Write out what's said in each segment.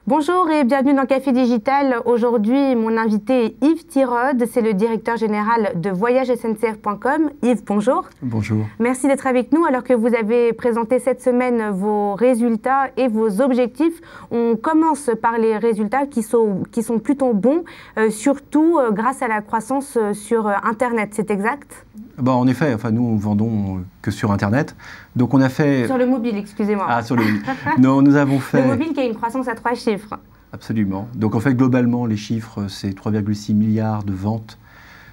Bonjour et bienvenue dans Café Digital. Aujourd'hui, mon invité est Yves Tirode, c'est le directeur général de voyagesncf.com. Yves, bonjour. Bonjour. Merci d'être avec nous alors que vous avez présenté cette semaine vos résultats et vos objectifs. On commence par les résultats qui sont plutôt bons, surtout grâce à la croissance sur Internet, c'est exact ? Bon, en effet, enfin, nous, on ne vendons que sur Internet. Donc, on a fait... Sur le mobile, excusez-moi. Ah, sur le mobile. Non, nous avons fait... Le mobile qui a une croissance à 3 chiffres. Absolument. Donc, en fait, globalement, les chiffres, c'est 3,6 milliards de ventes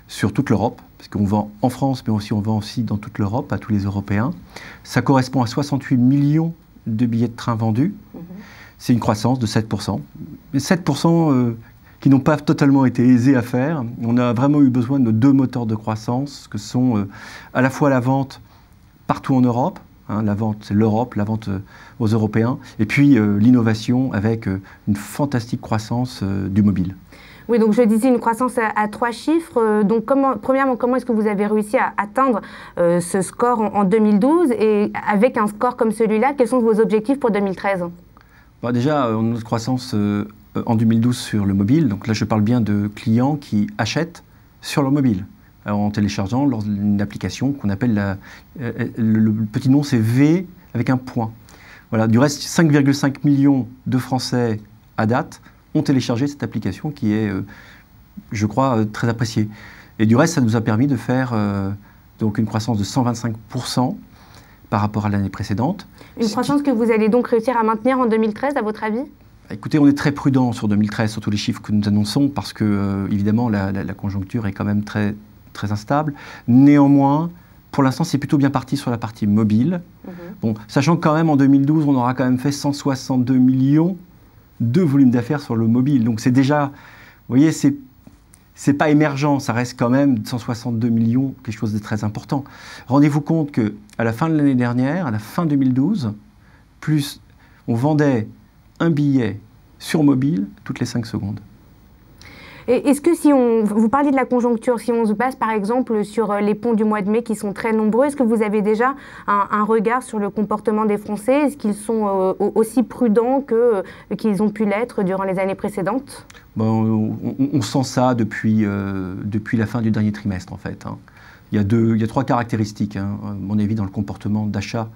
sur toute l'Europe, parce qu'on vend en France, mais aussi on vend aussi dans toute l'Europe, à tous les Européens. Ça correspond à 68 millions de billets de train vendus. C'est une croissance de 7%. Mais 7%... qui n'ont pas totalement été aisés à faire. On a vraiment eu besoin de nos deux moteurs de croissance, que sont à la fois la vente partout en Europe, la vente c'est l'Europe, la vente aux Européens, et puis l'innovation avec une fantastique croissance du mobile. Oui, donc je disais une croissance à 3 chiffres. Donc premièrement, comment est-ce que vous avez réussi à atteindre ce score en 2012 et avec un score comme celui-là, quels sont vos objectifs pour 2013 ? Bon, déjà, notre croissance en 2012 sur le mobile, donc là je parle bien de clients qui achètent sur leur mobile, en téléchargeant une application qu'on appelle, le petit nom c'est V avec un point. Voilà, du reste, 5,5 millions de Français à date ont téléchargé cette application qui est, je crois, très appréciée. Et du reste, ça nous a permis de faire donc une croissance de 125% par rapport à l'année précédente. Une croissance que vous allez donc réussir à maintenir en 2013, à votre avis ? Écoutez, on est très prudent sur 2013, sur tous les chiffres que nous annonçons, parce que, évidemment, la conjoncture est quand même très, très instable. Néanmoins, pour l'instant, c'est plutôt bien parti sur la partie mobile. Bon, sachant que quand même, en 2012, on aura quand même fait 162 millions de volume d'affaires sur le mobile. Donc c'est déjà, vous voyez, c'est pas émergent, ça reste quand même 162 millions, quelque chose de très important. Rendez-vous compte qu'à la fin de l'année dernière, à la fin 2012, on vendait un billet sur mobile toutes les 5 secondes. Et est-ce que vous parlez de la conjoncture, si on se base par exemple sur les ponts du mois de mai qui sont très nombreux, est-ce que vous avez déjà un regard sur le comportement des Français? Est-ce qu'ils sont aussi prudents qu'ils ont pu l'être durant les années précédentes? Bon, on sent ça depuis la fin du dernier trimestre en fait. Il y a 3 caractéristiques, à mon avis, dans le comportement d'achat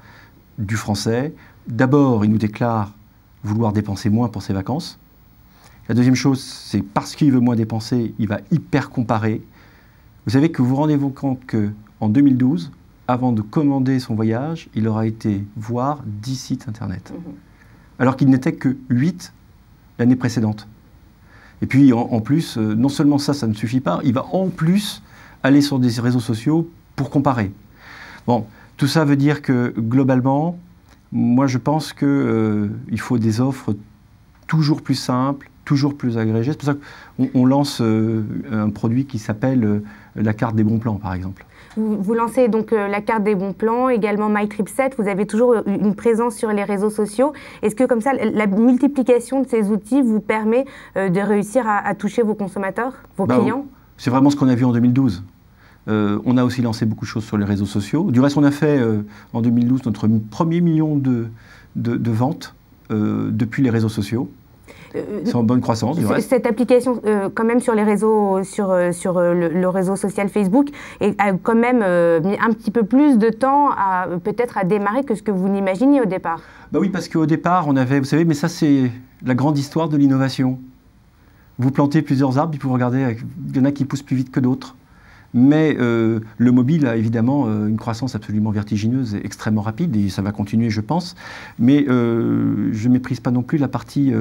du Français. D'abord, il nous déclare vouloir dépenser moins pour ses vacances. La deuxième chose, c'est parce qu'il veut moins dépenser, il va hyper comparer. Vous savez que vous rendez-vous compte qu'en 2012, avant de commander son voyage, il aura été voir 10 sites internet. Alors qu'il n'était que 8 l'année précédente. Et puis en plus, non seulement ça ne suffit pas, il va en plus aller sur des réseaux sociaux pour comparer. Bon, tout ça veut dire que globalement, moi, je pense qu'il faut des offres toujours plus simples, toujours plus agrégées. C'est pour ça qu'on lance un produit qui s'appelle la carte des bons plans, par exemple. Vous lancez donc la carte des bons plans, également MyTripSet. Vous avez toujours une présence sur les réseaux sociaux. Est-ce que comme ça, la multiplication de ces outils vous permet de réussir à toucher vos consommateurs, vos clients? C'est vraiment ce qu'on a vu en 2012. On a aussi lancé beaucoup de choses sur les réseaux sociaux. Du reste, on a fait en 2012 notre premier million de ventes depuis les réseaux sociaux. C'est en bonne croissance, du reste. Cette application, quand même, sur les réseaux, sur le réseau social Facebook, a quand même mis un petit peu plus de temps peut-être à démarrer que ce que vous n'imaginiez au départ. Bah oui, parce qu'au départ, on avait, vous savez, mais ça c'est la grande histoire de l'innovation. Vous plantez plusieurs arbres, puis vous regardez, il y en a qui poussent plus vite que d'autres. Mais le mobile a évidemment une croissance absolument vertigineuse et extrêmement rapide, et ça va continuer, je pense. Mais je ne méprise pas non plus la partie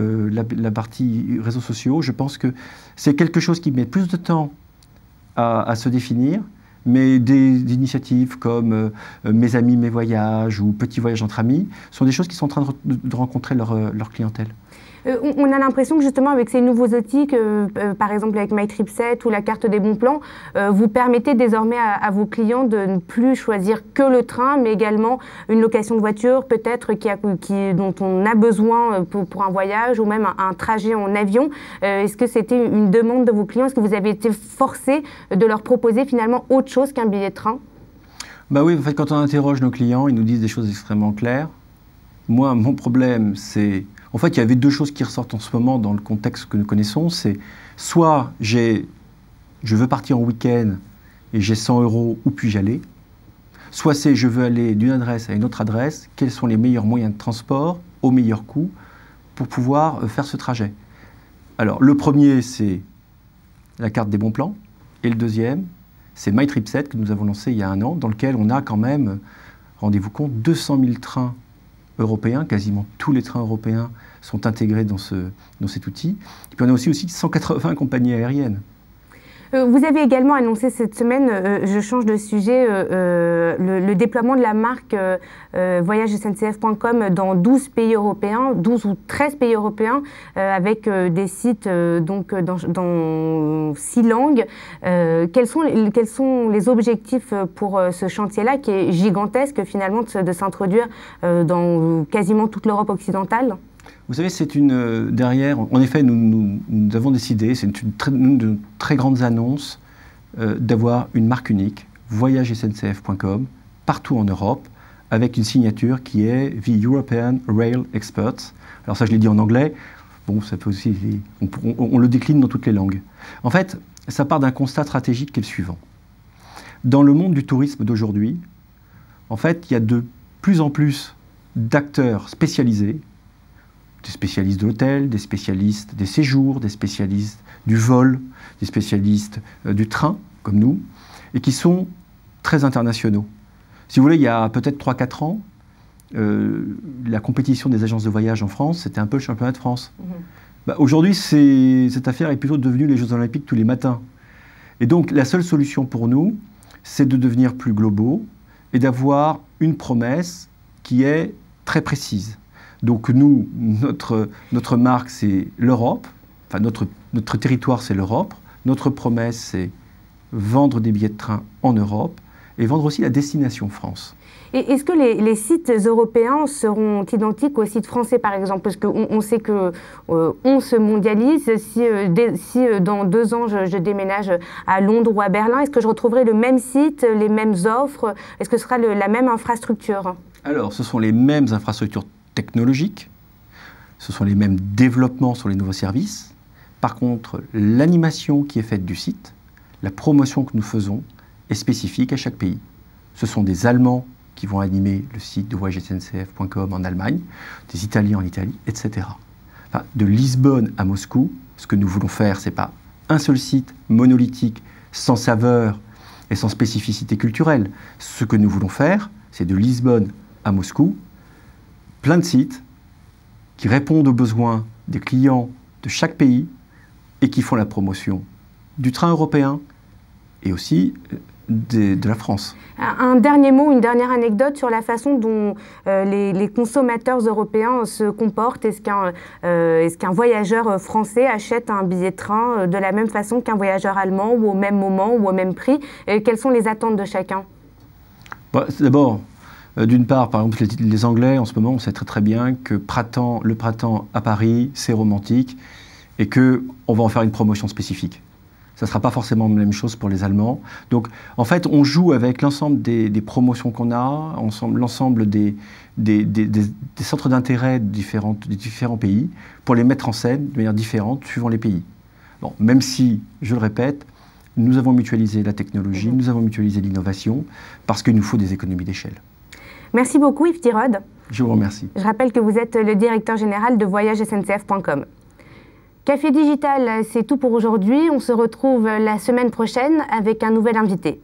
réseaux sociaux. Je pense que c'est quelque chose qui met plus de temps à se définir, mais des initiatives comme Mes amis, mes voyages ou Petits voyages entre amis sont des choses qui sont en train de rencontrer leur clientèle. On a l'impression que justement avec ces nouveaux outils, par exemple avec MyTripSet ou la carte des bons plans, vous permettez désormais à vos clients de ne plus choisir que le train, mais également une location de voiture, peut-être dont on a besoin pour un voyage ou même un trajet en avion. Est-ce que c'était une demande de vos clients? Est-ce que vous avez été forcé de leur proposer finalement autre chose qu'un billet de train? Bah oui, en fait, quand on interroge nos clients, ils nous disent des choses extrêmement claires. Moi, mon problème, c'est En fait, il y avait deux choses qui ressortent en ce moment dans le contexte que nous connaissons. C'est soit je veux partir en week-end et j'ai 100 €, où puis-je aller? Soit c'est je veux aller d'une adresse à une autre adresse, quels sont les meilleurs moyens de transport au meilleur coût pour pouvoir faire ce trajet? Alors, le premier, c'est la carte des bons plans, et le deuxième, c'est MyTrip7 que nous avons lancé il y a 1 an, dans lequel on a quand même, rendez-vous compte, 200 000 trains européens, quasiment tous les trains européens sont intégrés dans cet outil. Et puis on a aussi 180 compagnies aériennes. Vous avez également annoncé cette semaine, je change de sujet, le déploiement de la marque voyagesncf.com dans 12 pays européens, 12 ou 13 pays européens, avec des sites donc dans 6 langues. Quels sont les objectifs pour ce chantier-là, qui est gigantesque finalement de s'introduire dans quasiment toute l'Europe occidentale? Vous savez, c'est derrière, en effet, nous avons décidé, c'est une de très grandes annonces, d'avoir une marque unique, voyagesncf.com, partout en Europe, avec une signature qui est The European Rail Experts. Alors ça, je l'ai dit en anglais, bon, ça peut aussi, on le décline dans toutes les langues. En fait, ça part d'un constat stratégique qui est le suivant. Dans le monde du tourisme d'aujourd'hui, en fait, il y a de plus en plus d'acteurs spécialisés, des spécialistes de l'hôtel, des spécialistes des séjours, des spécialistes du vol, des spécialistes du train, comme nous, et qui sont très internationaux. Si vous voulez, il y a peut-être 3-4 ans, la compétition des agences de voyage en France, c'était un peu le championnat de France. Aujourd'hui, cette affaire est plutôt devenue les Jeux Olympiques tous les matins. Et donc, la seule solution pour nous, c'est de devenir plus globaux et d'avoir une promesse qui est très précise. Donc nous, notre marque, c'est l'Europe, enfin notre territoire, c'est l'Europe. Notre promesse, c'est vendre des billets de train en Europe et vendre aussi la destination France. Et est-ce que les sites européens seront identiques aux sites français, par exemple? Parce qu'on sait qu'on se mondialise. Si dans 2 ans, je déménage à Londres ou à Berlin, est-ce que je retrouverai le même site, les mêmes offres? Est-ce que ce sera la même infrastructure? Alors, ce sont les mêmes infrastructures technologiques, ce sont les mêmes développements sur les nouveaux services. Par contre, l'animation qui est faite du site, la promotion que nous faisons est spécifique à chaque pays. Ce sont des Allemands qui vont animer le site de voyagesncf.com en Allemagne, des Italiens en Italie, etc. Enfin, de Lisbonne à Moscou, ce que nous voulons faire, ce n'est pas un seul site monolithique, sans saveur et sans spécificité culturelle. Ce que nous voulons faire, c'est de Lisbonne à Moscou, plein de sites qui répondent aux besoins des clients de chaque pays et qui font la promotion du train européen et aussi de la France. Un dernier mot, une dernière anecdote sur la façon dont les consommateurs européens se comportent. Est-ce qu'un voyageur français achète un billet de train de la même façon qu'un voyageur allemand, ou au même moment, ou au même prix? Quelles sont les attentes de chacun? D'abord, d'une part, par exemple, les Anglais, en ce moment, on sait très très bien que le printemps à Paris, c'est romantique, et qu'on va en faire une promotion spécifique. Ça ne sera pas forcément la même chose pour les Allemands. Donc, en fait, on joue avec l'ensemble des promotions qu'on a, l'ensemble des centres d'intérêt des différents pays, pour les mettre en scène de manière différente suivant les pays. Bon, même si, je le répète, nous avons mutualisé la technologie, nous avons mutualisé l'innovation, parce qu'il nous faut des économies d'échelle. Merci beaucoup Yves Tirode. Je vous remercie. Je rappelle que vous êtes le directeur général de voyagesncf.com. Café Digital, c'est tout pour aujourd'hui. On se retrouve la semaine prochaine avec un nouvel invité.